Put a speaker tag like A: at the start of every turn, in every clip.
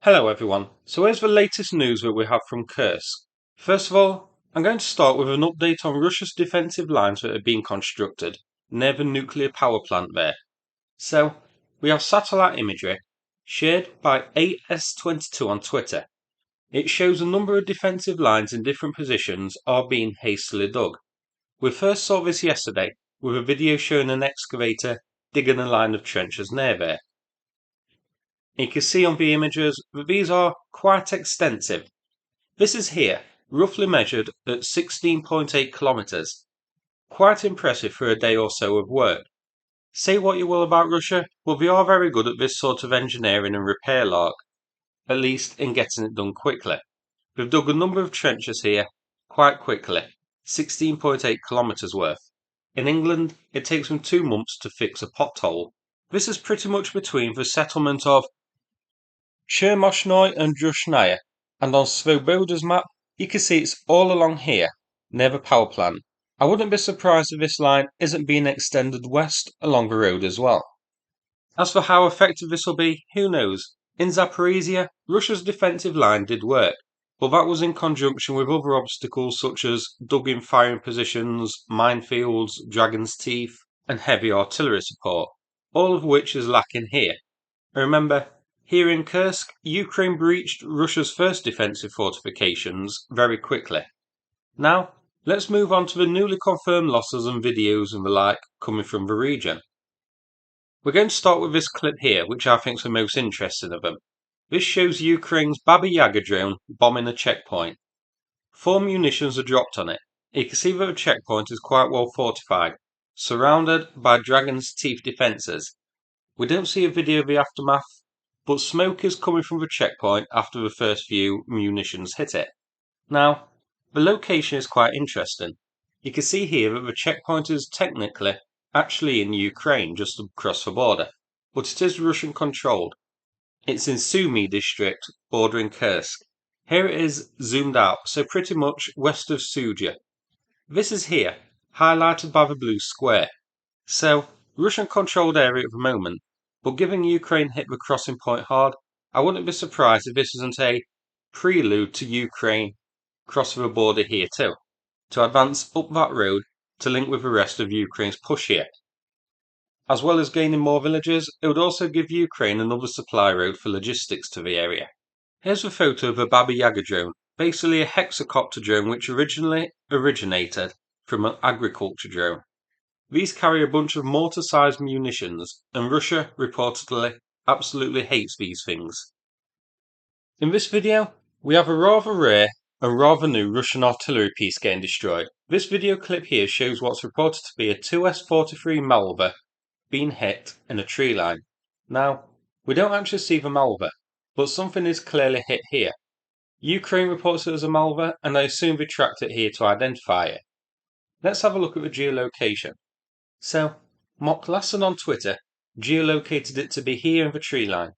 A: Hello everyone, so here's the latest news that we have from Kursk. First of all, I'm going to start with an update on Russia's defensive lines that are being constructed near the nuclear power plant there. So, we have satellite imagery shared by AS22 on Twitter. It shows a number of defensive lines in different positions are being hastily dug. We first saw this yesterday with a video showing an excavator digging a line of trenches near there. You can see on the images that these are quite extensive. This is here, roughly measured at 16.8 kilometres. Quite impressive for a day or so of work. Say what you will about Russia, but they are very good at this sort of engineering and repair lark, at least in getting it done quickly. They've dug a number of trenches here quite quickly, 16.8 kilometres worth. In England, it takes them 2 months to fix a pothole. This is pretty much between the settlement of Chermoshnoy and Drushnaya, and on Svoboda's map you can see it's all along here, near the power plant. I wouldn't be surprised if this line isn't being extended west along the road as well. As for how effective this will be, who knows? In Zaporizhia, Russia's defensive line did work, but that was in conjunction with other obstacles such as dug-in firing positions, minefields, dragon's teeth, and heavy artillery support, all of which is lacking here. Remember, here in Kursk, Ukraine breached Russia's first defensive fortifications very quickly. Now, let's move on to the newly confirmed losses and videos and the like coming from the region. We're going to start with this clip here, which I think is the most interesting of them. This shows Ukraine's Baba Yaga drone bombing a checkpoint. 4 munitions are dropped on it. You can see that the checkpoint is quite well fortified, surrounded by dragon's teeth defences. We don't see a video of the aftermath, but smoke is coming from the checkpoint after the first few munitions hit it. Now, the location is quite interesting. You can see here that the checkpoint is technically actually in Ukraine, just across the border, but it is Russian controlled. It's in Sumy district, bordering Kursk. Here it is zoomed out, so pretty much west of Suja. This is here, highlighted by the blue square. So, Russian controlled area at the moment, but given Ukraine hit the crossing point hard, I wouldn't be surprised if this isn't a prelude to Ukraine crossing the border here too, to advance up that road to link with the rest of Ukraine's push here. As well as gaining more villages, it would also give Ukraine another supply road for logistics to the area. Here's a photo of a Baba Yaga drone, basically a hexacopter drone which originally originated from an agriculture drone. These carry a bunch of mortar-sized munitions, and Russia reportedly absolutely hates these things. In this video, we have a rather rare and rather new Russian artillery piece getting destroyed. This video clip here shows what's reported to be a 2S-43 Malva being hit in a tree line. Now, we don't actually see the Malva, but something is clearly hit here. Ukraine reports it as a Malva, and I assume they tracked it here to identify it. Let's have a look at the geolocation. So, Moklassen on Twitter geolocated it to be here in the tree line.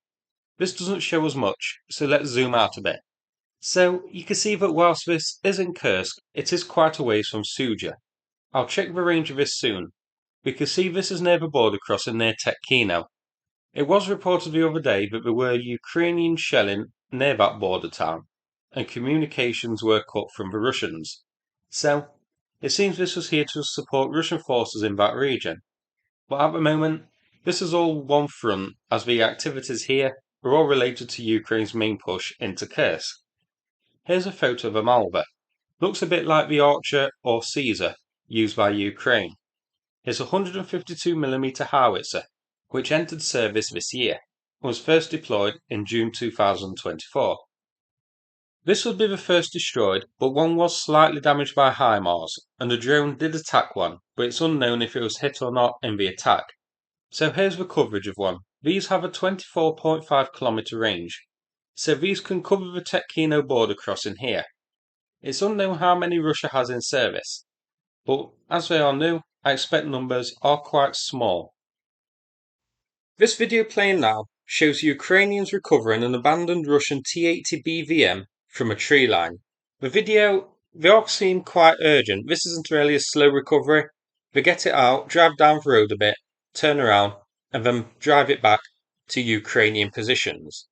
A: This doesn't show us much, so let's zoom out a bit. So, you can see that whilst this is in Kursk, it is quite a ways from Suja. I'll check the range of this soon. We can see this is near the border crossing near Tekhino. It was reported the other day that there were Ukrainian shelling near that border town, and communications were cut from the Russians. So, it seems this was here to support Russian forces in that region. But at the moment, this is all one front, as the activities here are all related to Ukraine's main push into Kursk. Here's a photo of a Malva. Looks a bit like the Archer or Caesar used by Ukraine. It's a 152mm howitzer, which entered service this year and was first deployed in June 2024. This would be the first destroyed, but one was slightly damaged by HIMARS, and the drone did attack one, but it's unknown if it was hit or not in the attack. So here's the coverage of one. These have a 24.5km range, so these can cover the Tekhino border crossing here. It's unknown how many Russia has in service, but as they are new, I expect numbers are quite small. This video playing now shows Ukrainians recovering an abandoned Russian T-80 BVM from a tree line. They all seem quite urgent. This isn't really a slow recovery. They get it out, drive down the road a bit, turn around, and then drive it back to Ukrainian positions.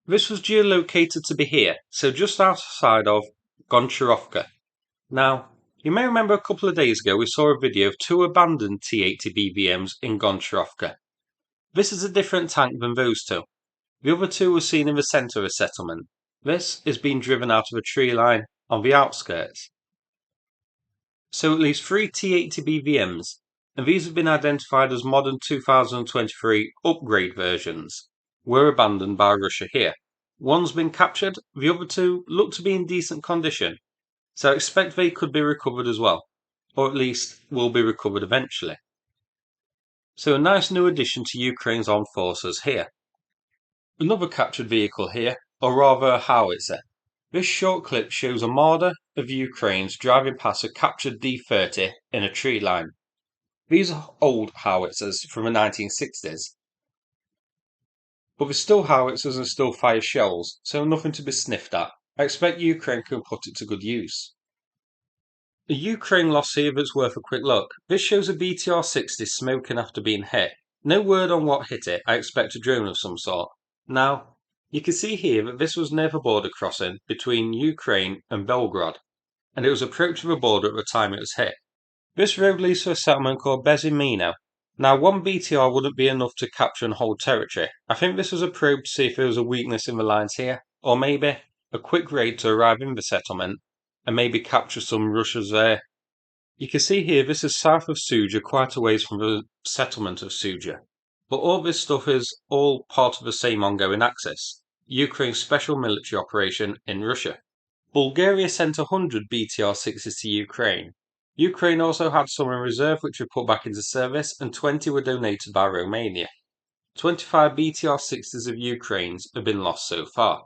A: This was geolocated to be here, so just outside of Goncharovka. Now, you may remember a couple of days ago we saw a video of two abandoned T-80 BVMs in Goncharovka. This is a different tank than those two. The other two were seen in the centre of a settlement. This is being driven out of a tree line on the outskirts. So at least 3 T-80 BVMs, and these have been identified as modern 2023 upgrade versions, were abandoned by Russia here. One's been captured, the other two look to be in decent condition, so I expect they could be recovered as well, or at least will be recovered eventually. So a nice new addition to Ukraine's armed forces here. Another captured vehicle here, or rather a howitzer. This short clip shows a marder of Ukraine's driving past a captured D-30 in a tree line. These are old howitzers from the 1960s, but they're still howitzers and still fire shells, so nothing to be sniffed at. I expect Ukraine can put it to good use. A Ukraine loss here that's worth a quick look. This shows a BTR-60 smoking after being hit. No word on what hit it, I expect a drone of some sort. Now, you can see here that this was near the border crossing between Ukraine and Belgrade, and it was approaching the border at the time it was hit. This road leads to a settlement called Bezimino. Now, one BTR wouldn't be enough to capture and hold territory. I think this was a probe to see if there was a weakness in the lines here, or maybe a quick raid to arrive in the settlement and maybe capture some Russians there. You can see here this is south of Suja, quite a ways from the settlement of Suja. But all this stuff is all part of the same ongoing axis, Ukraine's special military operation in Russia. Bulgaria sent 100 BTR-60s to Ukraine. Ukraine also had some in reserve which were put back into service, and 20 were donated by Romania. 25 BTR-60s of Ukraine's have been lost so far.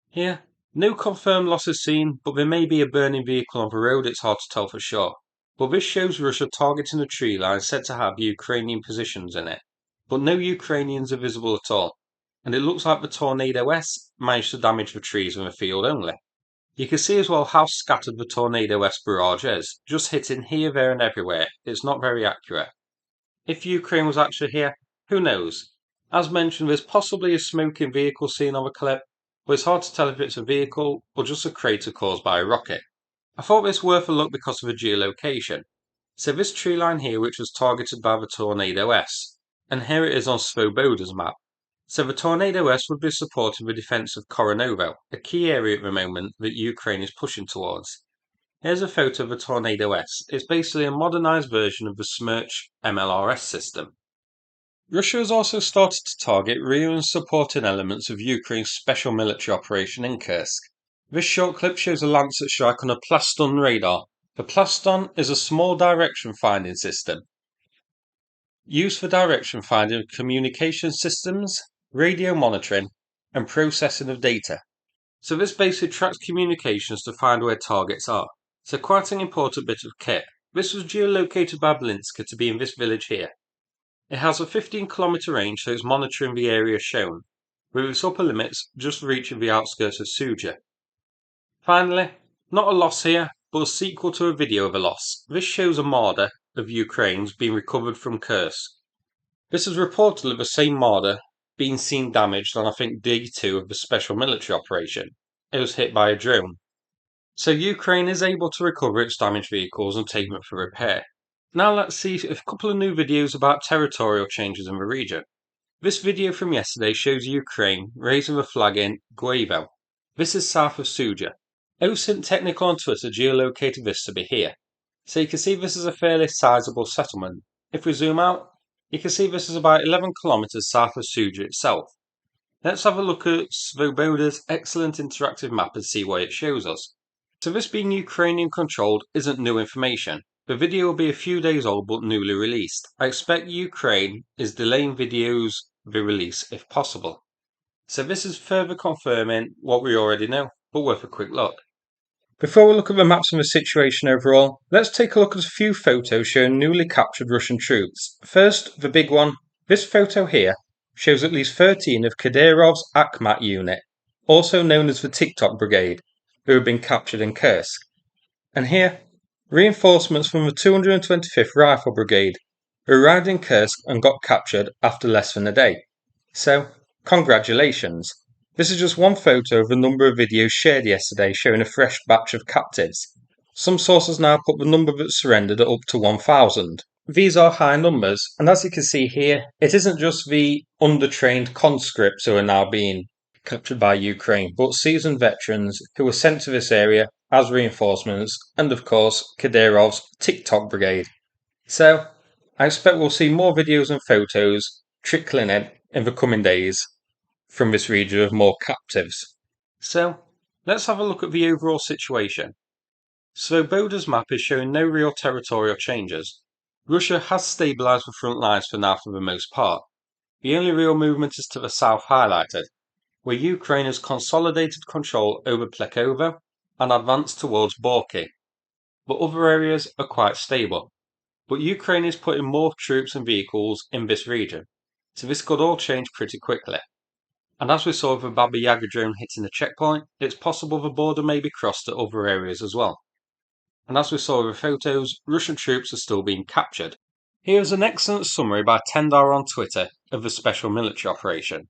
A: Here, no confirmed losses seen, but there may be a burning vehicle on the road, it's hard to tell for sure. But this shows Russia targeting a tree line said to have Ukrainian positions in it. But no Ukrainians are visible at all, and it looks like the Tornado S managed to damage the trees in the field only. You can see as well how scattered the Tornado S barrage is, just hitting here, there and everywhere. It's not very accurate. If Ukraine was actually here, who knows? As mentioned, there's possibly a smoking vehicle seen on the clip, but it's hard to tell if it's a vehicle or just a crater caused by a rocket. I thought this worth a look because of the geolocation. So this tree line here which was targeted by the Tornado S, and here it is on Svoboda's map. So the Tornado S would be supporting the defence of Koronovo, a key area at the moment that Ukraine is pushing towards. Here's a photo of the Tornado S. It's basically a modernised version of the Smerch MLRS system. Russia has also started to target rear and supporting elements of Ukraine's special military operation in Kursk. This short clip shows a Lancet strike on a Plaston radar. The Plaston is a small direction finding system used for direction finding of communication systems, radio monitoring, and processing of data. So this basically tracks communications to find where targets are. So quite an important bit of kit. This was geolocated by Blinska to be in this village here. It has a 15-kilometre range, so it's monitoring the area shown, with its upper limits just reaching the outskirts of Suja. Finally, not a loss here, but a sequel to a video of a loss. This shows a marder of Ukraine's being recovered from Kursk. This is reportedly the same marder being seen damaged on I think day 2 of the special military operation. It was hit by a drone. So Ukraine is able to recover its damaged vehicles and take them for repair. Now let's see a couple of new videos about territorial changes in the region. This video from yesterday shows Ukraine raising the flag in Guevo. This is south of Suja. OSINT Technical on Twitter geolocated this to be here. So you can see this is a fairly sizable settlement. If we zoom out, you can see this is about 11 kilometres south of Suja itself. Let's have a look at Svoboda's excellent interactive map and see what it shows us. So this being Ukrainian controlled isn't new information. The video will be a few days old but newly released. I expect Ukraine is delaying videos the release if possible. So this is further confirming what we already know, but worth a quick look. Before we look at the maps and the situation overall, let's take a look at a few photos showing newly captured Russian troops. First, the big one. This photo here shows at least 13 of Kadyrov's Akhmat unit, also known as the TikTok Brigade, who have been captured in Kursk. And here, reinforcements from the 225th Rifle Brigade, who arrived in Kursk and got captured after less than a day. So, congratulations. This is just one photo of a number of videos shared yesterday showing a fresh batch of captives. Some sources now put the number that surrendered at up to 1,000. These are high numbers, and as you can see here, it isn't just the undertrained conscripts who are now being captured by Ukraine, but seasoned veterans who were sent to this area as reinforcements, and of course, Kadyrov's TikTok brigade. So, I expect we'll see more videos and photos trickling in the coming days from this region of more captives. So, let's have a look at the overall situation. So Boda's map is showing no real territorial changes. Russia has stabilised the front lines for now for the most part. The only real movement is to the south highlighted, where Ukraine has consolidated control over Plekova and advanced towards Borky. But other areas are quite stable. But Ukraine is putting more troops and vehicles in this region, so this could all change pretty quickly. And as we saw with the Baba Yaga drone hitting the checkpoint, it's possible the border may be crossed to other areas as well. And as we saw with the photos, Russian troops are still being captured. Here's an excellent summary by Tendar on Twitter of the special military operation,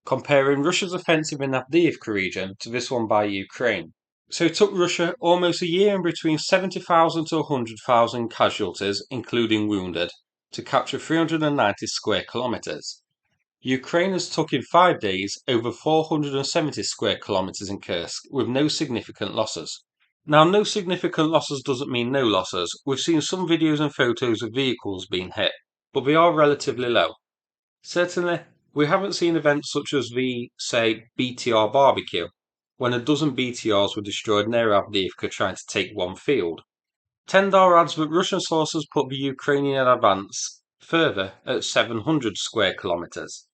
A: comparing Russia's offensive in Avdiivka region to this one by Ukraine. So it took Russia almost a year and between 70,000 to 100,000 casualties, including wounded, to capture 390 square kilometres. Ukraine has took in 5 days over 470 square kilometres in Kursk with no significant losses. Now, no significant losses doesn't mean no losses. We've seen some videos and photos of vehicles being hit, but they are relatively low. Certainly, we haven't seen events such as the, say, BTR barbecue, when a dozen BTRs were destroyed near Avdiivka trying to take one field. Tendar adds that Russian sources put the Ukrainian advance further at 700 square kilometres.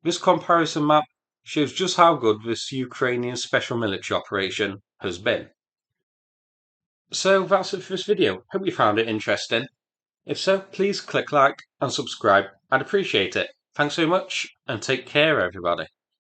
A: This comparison map shows just how good this Ukrainian special military operation has been. So that's it for this video. Hope you found it interesting. If so, please click like and subscribe. I'd appreciate it. Thanks so much and take care everybody.